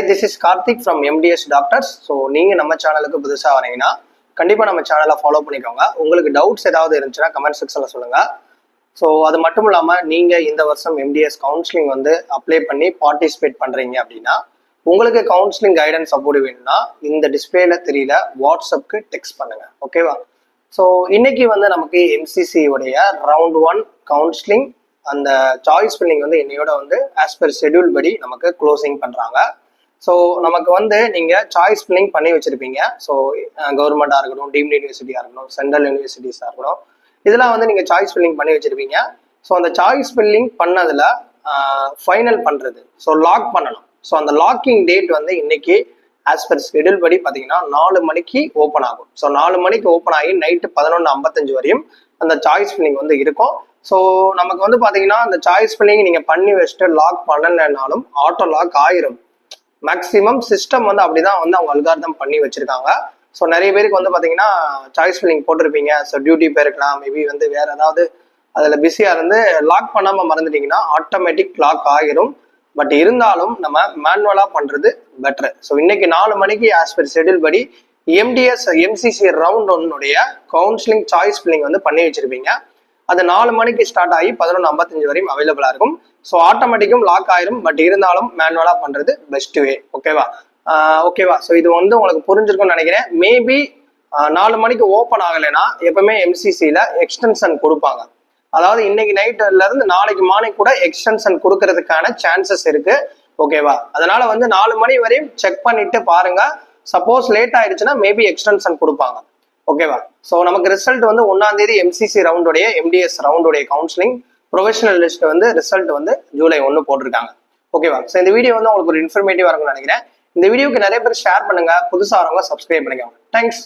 this is Karthik from MDS Doctors. So நீங்கள் நம்ம சேனலுக்கு புதுசாக வரீங்கன்னா கண்டிப்பாக நம்ம சேனலை ஃபாலோ பண்ணிக்கோங்க. உங்களுக்கு டவுட்ஸ் ஏதாவது இருந்துச்சுன்னா கமெண்ட் செக்ஷனில் சொல்லுங்கள். ஸோ அது மட்டும் இல்லாமல் நீங்கள் இந்த வருஷம் MDS கவுன்சிலிங் வந்து அப்ளை பண்ணி பார்ட்டிசிபேட் பண்ணுறீங்க அப்படின்னா உங்களுக்கு கவுன்சிலிங் கைடன்ஸ் சப்போர்ட் வேணும்னா இந்த டிஸ்பிளேல தெரியல வாட்ஸ்அப்க்கு டெக்ஸ்ட் பண்ணுங்க. ஓகேவா? ஸோ இன்னைக்கு வந்து நமக்கு MCC உடைய ரவுண்ட் 1 கவுன்சிலிங் அந்த சாய்ஸ் ஃபில்லிங் வந்து என்னையோட வந்து ஆஸ் பர் ஷெட்யூல் படி நமக்கு க்ளோசிங் பண்ணுறாங்க. ஸோ நமக்கு வந்து நீங்கள் சாய்ஸ் ஃபில்லிங் பண்ணி வச்சுருப்பீங்க. ஸோ கவர்மெண்ட்டாக இருக்கட்டும், டீம்டு யூனிவர்சிட்டியாக இருக்கட்டும், சென்ட்ரல் யூனிவர்சிட்டிஸாக இருக்கட்டும், இதெல்லாம் வந்து நீங்கள் சாய்ஸ் ஃபில்லிங் பண்ணி வச்சுருப்பீங்க. ஸோ அந்த சாய்ஸ் ஃபில்லிங் பண்ணதில் ஃபைனல் பண்ணுறது, ஸோ லாக் பண்ணணும். ஸோ அந்த லாக்கிங் டேட் வந்து இன்னைக்கு ஆஸ் பர் ஷெட்யூல் படி பார்த்தீங்கன்னா 4 மணிக்கு ஓப்பன் ஆகும். ஸோ 4 மணிக்கு ஓப்பன் ஆகி நைட்டு 11:55 வரையும் அந்த சாய்ஸ் ஃபில்லிங் வந்து இருக்கும். ஸோ நமக்கு வந்து பார்த்தீங்கன்னா அந்த சாய்ஸ் ஃபில்லிங் நீங்கள் பண்ணி வச்சுட்டு லாக் பண்ணலைனாலும் ஆட்டோ லாக் ஆயிரும். மேக்ஸிமம் சிஸ்டம் வந்து அப்படிதான் வந்து அவங்க அல்காரிதம் பண்ணி வச்சிருக்காங்க. ஸோ நிறைய பேருக்கு வந்து பார்த்தீங்கன்னா சாய்ஸ் ஃபில்லிங் போட்டிருப்பீங்க. ஸோ டியூட்டி போயிருக்கலாம், மேபி வந்து வேற ஏதாவது அதில் பிஸியாக இருந்து லாக் பண்ணாமல் மறந்துட்டீங்கன்னா ஆட்டோமேட்டிக் லாக் ஆகிரும். பட் இருந்தாலும் நம்ம மேனுவலாக பண்ணுறது பெட்ரு. ஸோ இன்னைக்கு 4 மணிக்கு ஆஸ் பர் ஷெட்யூல் படி MCC round 1 counselling choice filling வந்து பண்ணி வச்சிருப்பீங்க. அது 4 மணிக்கு ஸ்டார்ட் ஆகி 11:55 வரையும் அவைலபிளாக இருக்கும். ஸோ ஆட்டோமேட்டிக்கும் லாக் ஆயிரும். பட் இருந்தாலும் மேனுவலாக பண்ணுறது பெஸ்ட் வே. ஓகேவா? ஸோ இது வந்து உங்களுக்கு புரிஞ்சிருக்கும்னு நினைக்கிறேன். மேபி 4 மணிக்கு ஓப்பன் ஆகலைன்னா எப்பவுமே MCCயில் எக்ஸ்டென்ஷன் கொடுப்பாங்க. அதாவது இன்னைக்கு நைட்ல இருந்து நாளைக்கு மார்னிங் கூட எக்ஸ்டென்ஷன் கொடுக்கறதுக்கான சான்சஸ் இருக்கு. ஓகேவா? அதனால வந்து 4 மணி வரையும் செக் பண்ணிட்டு பாருங்க. சப்போஸ் லேட் ஆயிடுச்சுன்னா மேபி எக்ஸ்டென்ஷன் கொடுப்பாங்க. ஓகேவா? ஸோ நமக்கு ரிசல்ட் வந்து 1ஆம் தேதி MCC ரவுண்டுடைய MDS ரவுண்டுடைய கவுன்சிலிங் ப்ரொஃபஷனல் லிஸ்ட் வந்து ரிசல்ட் வந்து ஜூலை 1 போட்டிருக்காங்க. ஓகேவா? ஸோ இந்த வீடியோ வந்து உங்களுக்கு ஒரு இன்ஃபர்மேட்டிவா இருக்கும்னு நினைக்கிறேன். இந்த வீடியோக்கு நிறைய பேர் ஷேர் பண்ணுங்க, புதுசாக வரவங்க சப்ஸ்கிரைப் பண்ணிக்கோங்க. தேங்க்ஸ்.